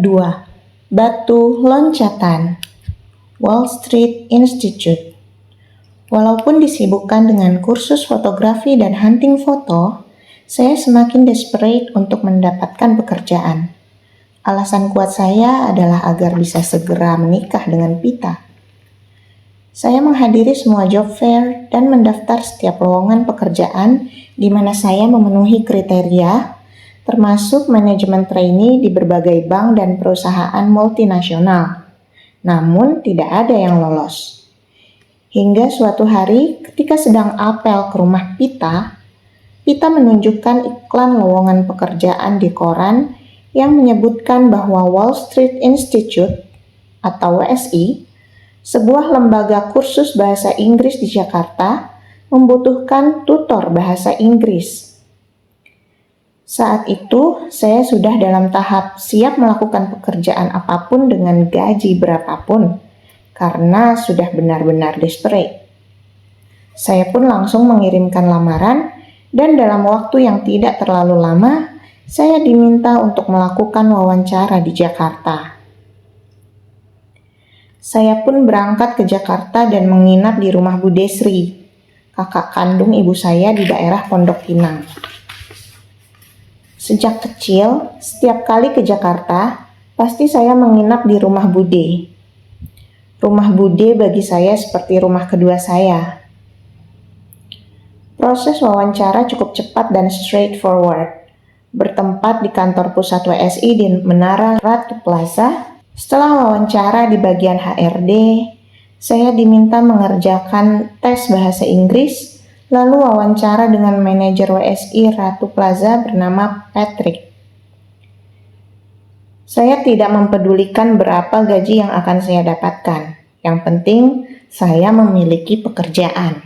2. Batu Loncatan Wall Street Institute. Walaupun disibukkan dengan kursus fotografi dan hunting foto, saya semakin desperate untuk mendapatkan pekerjaan. Alasan kuat saya adalah agar bisa segera menikah dengan Pita. Saya menghadiri semua job fair dan mendaftar setiap lowongan pekerjaan di mana saya memenuhi kriteria, termasuk manajemen trainee di berbagai bank dan perusahaan multinasional. Namun tidak ada yang lolos. Hingga suatu hari ketika sedang apel ke rumah Pita menunjukkan iklan lowongan pekerjaan di koran yang menyebutkan bahwa Wall Street Institute atau WSI, sebuah lembaga kursus bahasa Inggris di Jakarta, membutuhkan tutor bahasa Inggris. Saat itu, saya sudah dalam tahap siap melakukan pekerjaan apapun dengan gaji berapapun, karena sudah benar-benar desperate. Saya pun langsung mengirimkan lamaran, dan dalam waktu yang tidak terlalu lama, saya diminta untuk melakukan wawancara di Jakarta. Saya pun berangkat ke Jakarta dan menginap di rumah Bu Desri, kakak kandung ibu saya di daerah Pondok Pinang. Sejak kecil, setiap kali ke Jakarta, pasti saya menginap di rumah Bude. Rumah Bude bagi saya seperti rumah kedua saya. Proses wawancara cukup cepat dan straightforward. Bertempat di kantor pusat WSI di Menara Ratu Plaza. Setelah wawancara di bagian HRD, saya diminta mengerjakan tes bahasa Inggris, lalu wawancara dengan manajer WSI Ratu Plaza bernama Patrick. Saya tidak mempedulikan berapa gaji yang akan saya dapatkan. Yang penting, saya memiliki pekerjaan.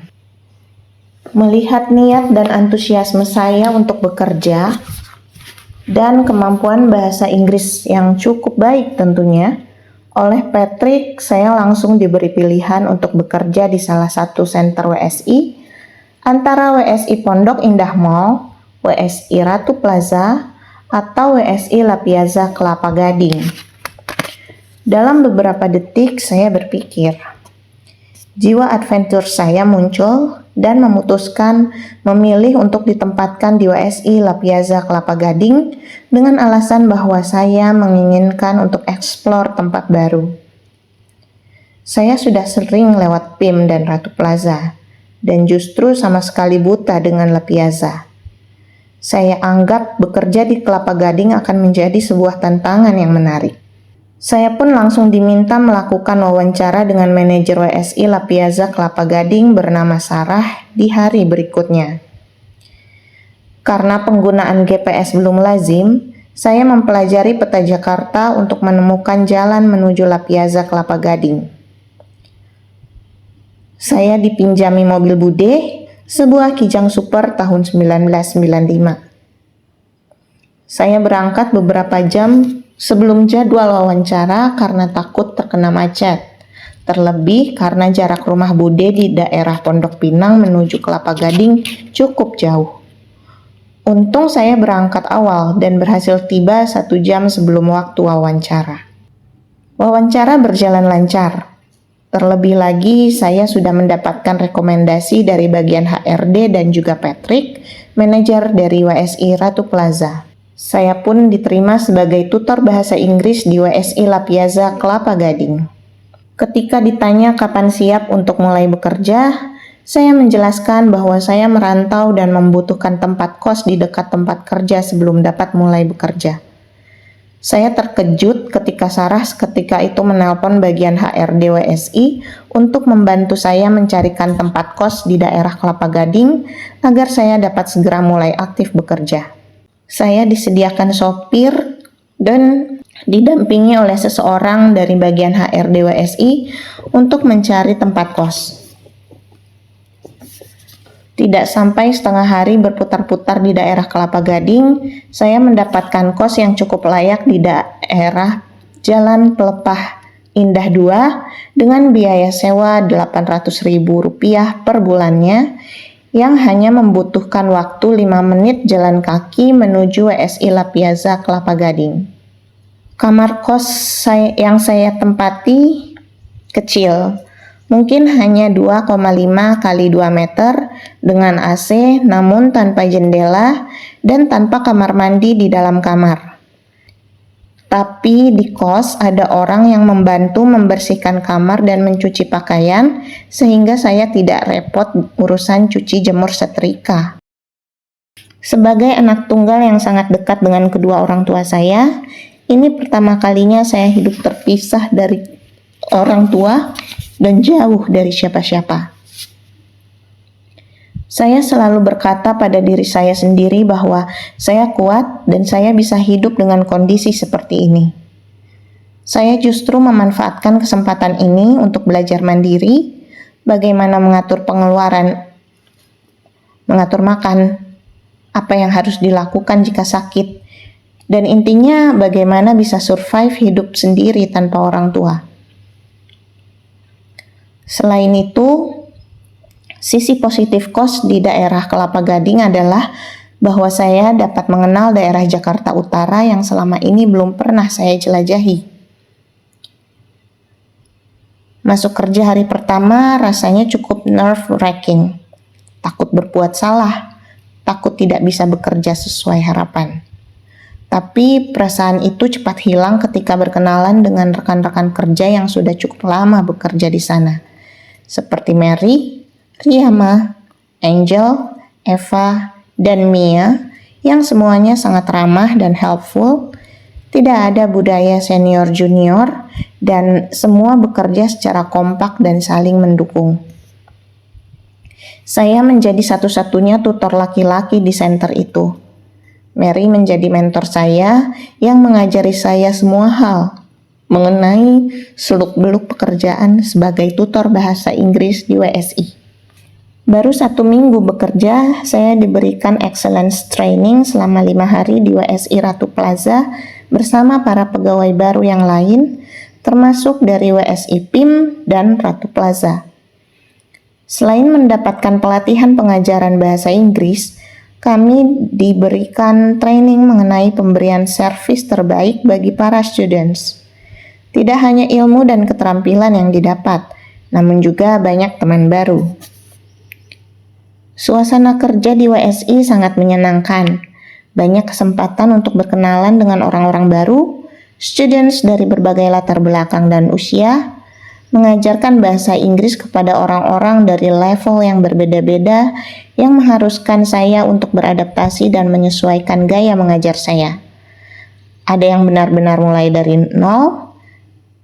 Melihat niat dan antusiasme saya untuk bekerja, dan kemampuan bahasa Inggris yang cukup baik tentunya, oleh Patrick, saya langsung diberi pilihan untuk bekerja di salah satu center WSI, antara WSI Pondok Indah Mall, WSI Ratu Plaza, atau WSI La Piazza Kelapa Gading. Dalam beberapa detik saya berpikir, jiwa adventure saya muncul dan memutuskan memilih untuk ditempatkan di WSI La Piazza Kelapa Gading dengan alasan bahwa saya menginginkan untuk eksplor tempat baru. Saya sudah sering lewat PIM dan Ratu Plaza, dan justru sama sekali buta dengan La Piazza. Saya anggap bekerja di Kelapa Gading akan menjadi sebuah tantangan yang menarik. Saya pun langsung diminta melakukan wawancara dengan manajer WSI La Piazza Kelapa Gading bernama Sarah di hari berikutnya. Karena penggunaan GPS belum lazim, saya mempelajari peta Jakarta untuk menemukan jalan menuju La Piazza Kelapa Gading. Saya dipinjami mobil Bude, sebuah Kijang Super tahun 1995. Saya berangkat beberapa jam sebelum jadwal wawancara karena takut terkena macet. Terlebih karena jarak rumah Bude di daerah Pondok Pinang menuju Kelapa Gading cukup jauh. Untung saya berangkat awal dan berhasil tiba 1 jam sebelum waktu wawancara. Wawancara berjalan lancar. Terlebih lagi, saya sudah mendapatkan rekomendasi dari bagian HRD dan juga Patrick, manajer dari WSI Ratu Plaza. Saya pun diterima sebagai tutor bahasa Inggris di WSI La Piazza Kelapa Gading. Ketika ditanya kapan siap untuk mulai bekerja, saya menjelaskan bahwa saya merantau dan membutuhkan tempat kos di dekat tempat kerja sebelum dapat mulai bekerja. Saya terkejut ketika Sarah ketika itu menelpon bagian HRD WSI untuk membantu saya mencarikan tempat kos di daerah Kelapa Gading agar saya dapat segera mulai aktif bekerja. Saya disediakan sopir dan didampingi oleh seseorang dari bagian HRD WSI untuk mencari tempat kos. Tidak sampai setengah hari berputar-putar di daerah Kelapa Gading, saya mendapatkan kos yang cukup layak di daerah Jalan Pelepah Indah 2 dengan biaya sewa Rp800.000 per bulannya yang hanya membutuhkan waktu 5 menit jalan kaki menuju WSI La Piazza Kelapa Gading. Kamar kos yang saya tempati kecil, mungkin hanya 2,5 kali 2 meter dengan AC namun tanpa jendela dan tanpa kamar mandi di dalam kamar. Tapi di kos ada orang yang membantu membersihkan kamar dan mencuci pakaian sehingga saya tidak repot urusan cuci jemur setrika. Sebagai anak tunggal yang sangat dekat dengan kedua orang tua saya, ini pertama kalinya saya hidup terpisah dari orang tua dan jauh dari siapa-siapa. Saya selalu berkata pada diri saya sendiri bahwa saya kuat dan saya bisa hidup dengan kondisi seperti ini. Saya justru memanfaatkan kesempatan ini untuk belajar mandiri, bagaimana mengatur pengeluaran, mengatur makan, apa yang harus dilakukan jika sakit, dan intinya bagaimana bisa survive hidup sendiri tanpa orang tua. Selain itu, sisi positif kos di daerah Kelapa Gading adalah bahwa saya dapat mengenal daerah Jakarta Utara yang selama ini belum pernah saya jelajahi. Masuk kerja hari pertama rasanya cukup nerve-wracking, takut berbuat salah, takut tidak bisa bekerja sesuai harapan. Tapi perasaan itu cepat hilang ketika berkenalan dengan rekan-rekan kerja yang sudah cukup lama bekerja di sana. Seperti Mary, Riyama, Angel, Eva, dan Mia yang semuanya sangat ramah dan helpful. Tidak ada budaya senior junior dan semua bekerja secara kompak dan saling mendukung. Saya menjadi satu-satunya tutor laki-laki di center itu. Mary menjadi mentor saya yang mengajari saya semua hal mengenai seluk-beluk pekerjaan sebagai tutor bahasa Inggris di WSI. Baru 1 minggu bekerja, saya diberikan excellence training selama 5 hari di WSI Ratu Plaza bersama para pegawai baru yang lain, termasuk dari WSI PIM dan Ratu Plaza. Selain mendapatkan pelatihan pengajaran bahasa Inggris, kami diberikan training mengenai pemberian servis terbaik bagi para students. Tidak hanya ilmu dan keterampilan yang didapat, namun juga banyak teman baru. Suasana kerja di WSI sangat menyenangkan. Banyak kesempatan untuk berkenalan dengan orang-orang baru, students dari berbagai latar belakang dan usia, mengajarkan bahasa Inggris kepada orang-orang dari level yang berbeda-beda yang mengharuskan saya untuk beradaptasi dan menyesuaikan gaya mengajar saya. Ada yang benar-benar mulai dari nol,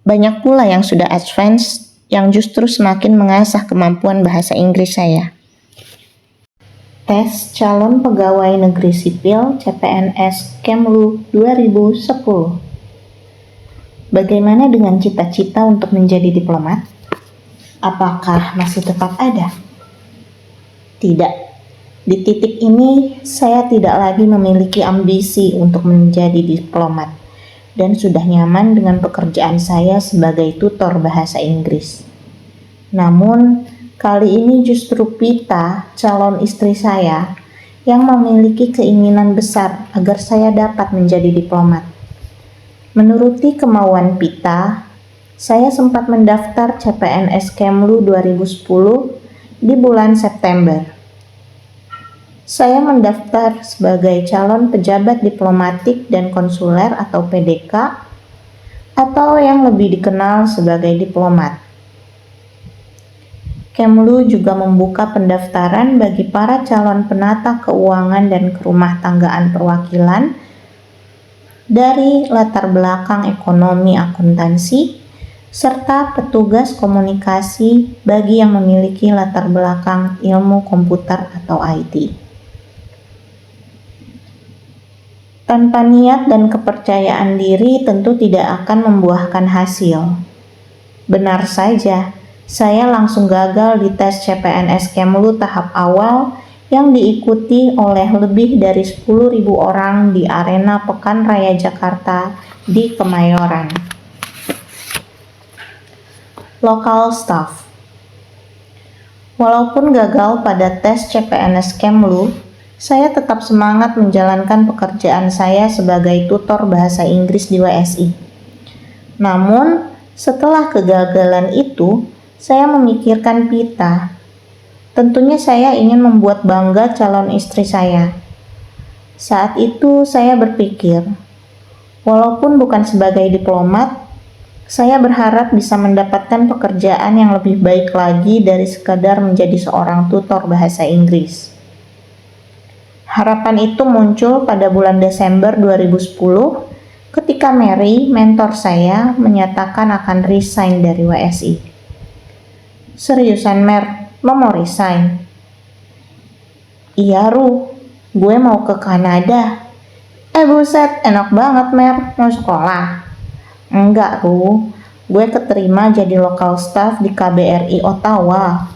banyak pula yang sudah advance yang justru semakin mengasah kemampuan bahasa Inggris saya. Tes calon pegawai negeri sipil CPNS Kemlu 2010. Bagaimana dengan cita-cita untuk menjadi diplomat? Apakah masih tetap ada? Tidak. Di titik ini, saya tidak lagi memiliki ambisi untuk menjadi diplomat dan sudah nyaman dengan pekerjaan saya sebagai tutor bahasa Inggris. Namun, kali ini justru Pita, calon istri saya, yang memiliki keinginan besar agar saya dapat menjadi diplomat. Menuruti kemauan Pita, saya sempat mendaftar CPNS Kemlu 2010 di bulan September. Saya mendaftar sebagai calon pejabat diplomatik dan konsuler atau PDK, atau yang lebih dikenal sebagai diplomat. Kemlu juga membuka pendaftaran bagi para calon penata keuangan dan kerumah tanggaan perwakilan dari latar belakang ekonomi akuntansi, serta petugas komunikasi bagi yang memiliki latar belakang ilmu komputer atau IT. Tanpa niat dan kepercayaan diri tentu tidak akan membuahkan hasil. Benar saja, saya langsung gagal di tes CPNS Kemlu tahap awal yang diikuti oleh lebih dari 10.000 orang di arena Pekan Raya Jakarta di Kemayoran. Local staff. Walaupun gagal pada tes CPNS Kemlu, saya tetap semangat menjalankan pekerjaan saya sebagai tutor bahasa Inggris di WSI. Namun, setelah kegagalan itu, saya memikirkan Pita. Tentunya saya ingin membuat bangga calon istri saya. Saat itu saya berpikir, walaupun bukan sebagai diplomat, saya berharap bisa mendapatkan pekerjaan yang lebih baik lagi dari sekadar menjadi seorang tutor bahasa Inggris. Harapan itu muncul pada bulan Desember 2010 ketika Mary, mentor saya, menyatakan akan resign dari WSI. Seriusan Mer, lo mau resign? Iya Ru, gue mau ke Kanada. Buset, enak banget Mer, mau sekolah? Enggak Ru, gue keterima jadi local staff di KBRI Ottawa.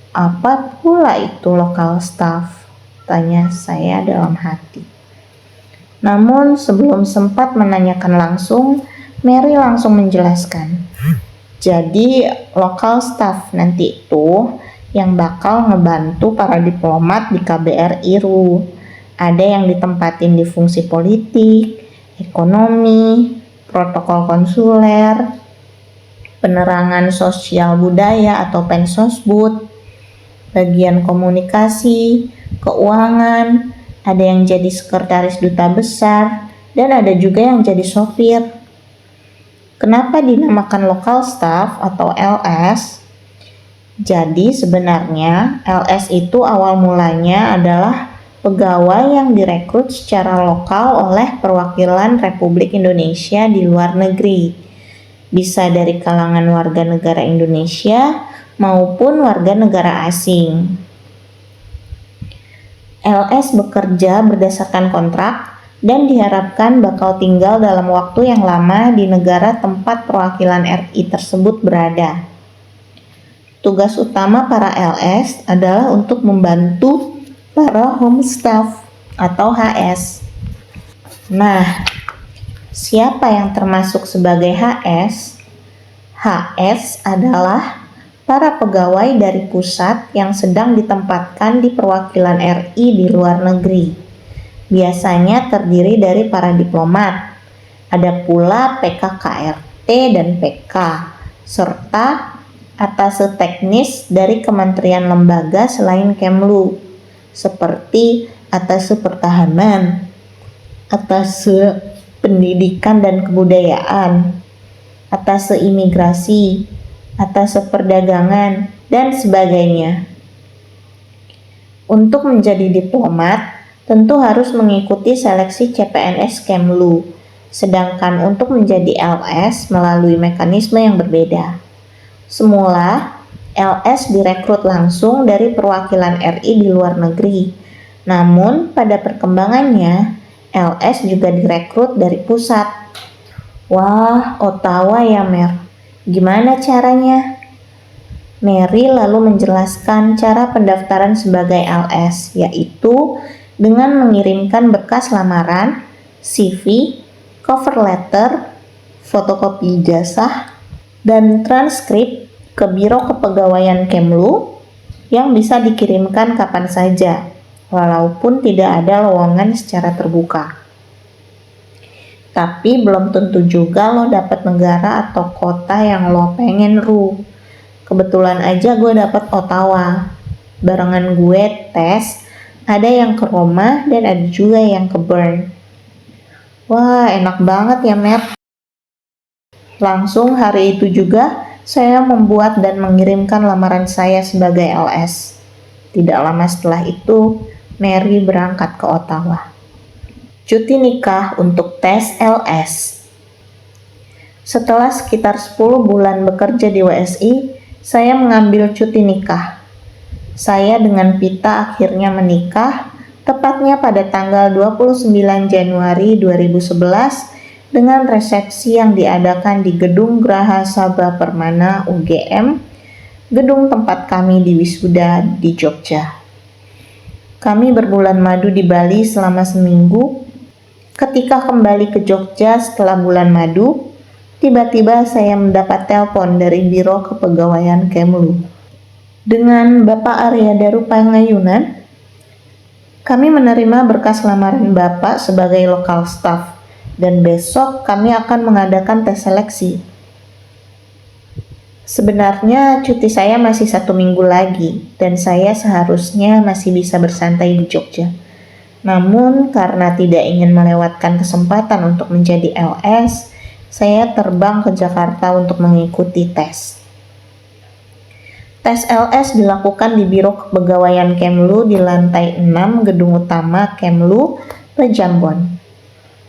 Apa pula itu local staff? Tanya saya dalam hati. Namun sebelum sempat menanyakan langsung, Mary langsung menjelaskan. Jadi local staff nanti itu yang bakal ngebantu para diplomat di KBRI Ru. Ada yang ditempatin di fungsi politik, ekonomi, protokol konsuler, penerangan sosial budaya atau pensosbud, bagian komunikasi, keuangan, ada yang jadi sekretaris duta besar, dan ada juga yang jadi sopir. Kenapa dinamakan local staff atau LS? Jadi sebenarnya LS itu awal mulanya adalah pegawai yang direkrut secara lokal oleh perwakilan Republik Indonesia di luar negeri. Bisa dari kalangan warga negara Indonesia maupun warga negara asing. LS bekerja berdasarkan kontrak dan diharapkan bakal tinggal dalam waktu yang lama di negara tempat perwakilan RI tersebut berada. Tugas utama para LS adalah untuk membantu para home staff atau HS. Nah, siapa yang termasuk sebagai HS? HS adalah para pegawai dari pusat yang sedang ditempatkan di perwakilan RI di luar negeri. Biasanya terdiri dari para diplomat. Ada pula PKKRT dan PK, serta atase teknis dari kementerian lembaga selain Kemlu, seperti atase pertahanan, atase pendidikan dan kebudayaan, atase imigrasi, atase perdagangan, dan sebagainya. Untuk menjadi diplomat, tentu harus mengikuti seleksi CPNS Kemlu, sedangkan untuk menjadi LS melalui mekanisme yang berbeda. Semula, LS direkrut langsung dari perwakilan RI di luar negeri. Namun, pada perkembangannya, LS juga direkrut dari pusat. Wah, Ottawa ya Mer. Gimana caranya? Mary lalu menjelaskan cara pendaftaran sebagai LS, yaitu dengan mengirimkan berkas lamaran, CV, cover letter, fotokopi ijazah, dan transkrip ke Biro Kepegawaian Kemlu yang bisa dikirimkan kapan saja, walaupun tidak ada lowongan secara terbuka. Tapi belum tentu juga lo dapat negara atau kota yang lo pengen Ru. Kebetulan aja gue dapat Ottawa. Barengan gue tes, ada yang ke Roma dan ada juga yang ke Bern. Wah, enak banget ya, Matt. Langsung hari itu juga, saya membuat dan mengirimkan lamaran saya sebagai LS. Tidak lama setelah itu, Mary berangkat ke Ottawa. Cuti nikah untuk tes LS. Setelah sekitar 10 bulan bekerja di WSI, saya mengambil cuti nikah. Saya dengan Pita akhirnya menikah, tepatnya pada tanggal 29 Januari 2011 dengan resepsi yang diadakan di Gedung Graha Sabha Permana UGM, gedung tempat kami di wisuda di Jogja. Kami berbulan madu di Bali selama seminggu. Ketika kembali ke Jogja setelah bulan madu, tiba-tiba saya mendapat telepon dari Biro Kepegawaian Kemlu. Dengan Bapak Arya Daru Pangayunan, kami menerima berkas lamaran Bapak sebagai local staff. dan besok kami akan mengadakan tes seleksi. Sebenarnya cuti saya masih 1 minggu lagi dan saya seharusnya masih bisa bersantai di Jogja. Namun karena tidak ingin melewatkan kesempatan untuk menjadi LS, saya terbang ke Jakarta untuk mengikuti tes. Tes LS dilakukan di Biro Kepegawaian Kemlu di lantai 6 gedung utama Kemlu, Pejambon.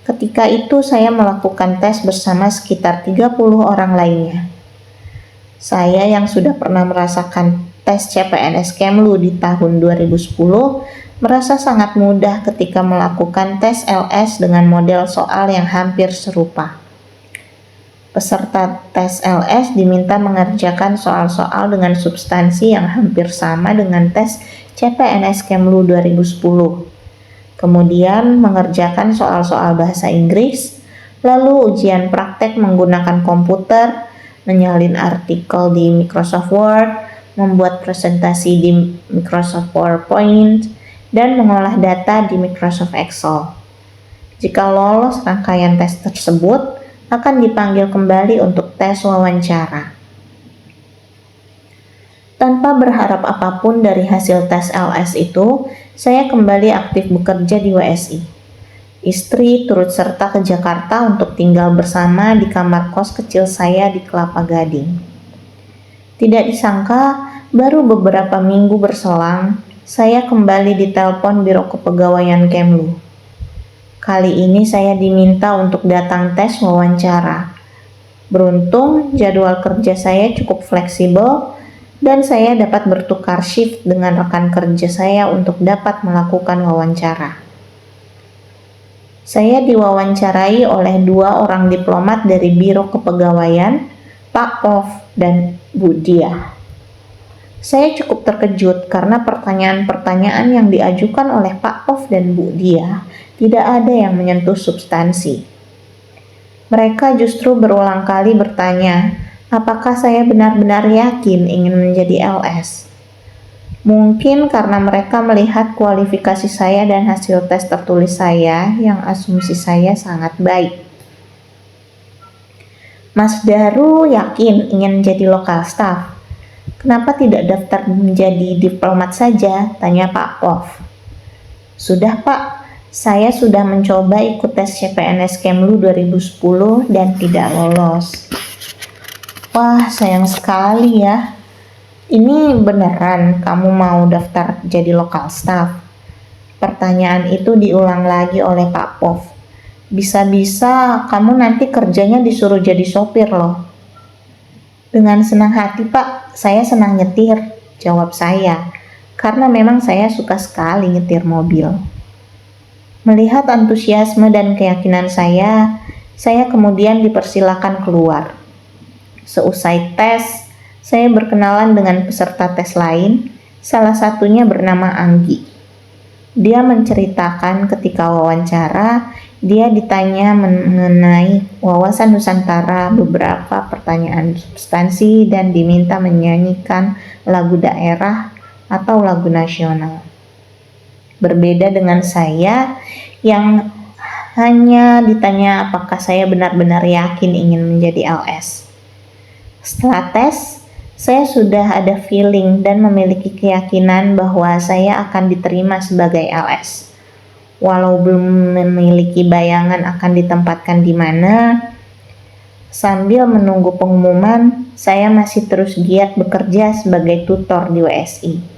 Ketika itu saya melakukan tes bersama sekitar 30 orang lainnya. Saya yang sudah pernah merasakan tes CPNS Kemlu di tahun 2010 merasa sangat mudah ketika melakukan tes LS dengan model soal yang hampir serupa. Peserta tes LS diminta mengerjakan soal-soal dengan substansi yang hampir sama dengan tes CPNS Kemlu 2010. Kemudian mengerjakan soal-soal bahasa Inggris, lalu ujian praktek menggunakan komputer, menyalin artikel di Microsoft Word, membuat presentasi di Microsoft PowerPoint, dan mengolah data di Microsoft Excel. Jika lolos rangkaian tes tersebut, akan dipanggil kembali untuk tes wawancara. Tanpa berharap apapun dari hasil tes LS itu, saya kembali aktif bekerja di WSI. Istri turut serta ke Jakarta untuk tinggal bersama di kamar kos kecil saya di Kelapa Gading. Tidak disangka, baru beberapa minggu berselang, saya kembali ditelepon Biro Kepegawaian Kemlu. Kali ini saya diminta untuk datang tes wawancara. Beruntung jadwal kerja saya cukup fleksibel dan saya dapat bertukar shift dengan rekan kerja saya untuk dapat melakukan wawancara. Saya diwawancarai oleh 2 orang diplomat dari Biro Kepegawaian, Pak Pov dan Bu Diah. Saya cukup terkejut karena pertanyaan-pertanyaan yang diajukan oleh Pak Pov dan Bu Diah tidak ada yang menyentuh substansi. Mereka justru berulang kali bertanya, apakah saya benar-benar yakin ingin menjadi LS? Mungkin karena mereka melihat kualifikasi saya dan hasil tes tertulis saya yang asumsi saya sangat baik. Mas Daru yakin ingin menjadi lokal staff. Kenapa tidak daftar menjadi diplomat saja? Tanya Pak Pov. Sudah Pak, saya sudah mencoba ikut tes CPNS Kemlu 2010 dan tidak lolos. Wah, sayang sekali ya. Ini beneran kamu mau daftar jadi lokal staff? Pertanyaan itu diulang lagi oleh Pak Pov. Bisa-bisa kamu nanti kerjanya disuruh jadi sopir loh. Dengan senang hati Pak, saya senang nyetir, jawab saya. Karena memang saya suka sekali nyetir mobil. Melihat antusiasme dan keyakinan saya kemudian dipersilakan keluar. Seusai tes, saya berkenalan dengan peserta tes lain, salah satunya bernama Anggi. Dia menceritakan ketika wawancara, dia ditanya mengenai wawasan Nusantara, beberapa pertanyaan substansi, dan diminta menyanyikan lagu daerah atau lagu nasional. Berbeda dengan saya yang hanya ditanya apakah saya benar-benar yakin ingin menjadi LS. Setelah tes, saya sudah ada feeling dan memiliki keyakinan bahwa saya akan diterima sebagai LS. Walau belum memiliki bayangan akan ditempatkan di mana, sambil menunggu pengumuman, saya masih terus giat bekerja sebagai tutor di WSI.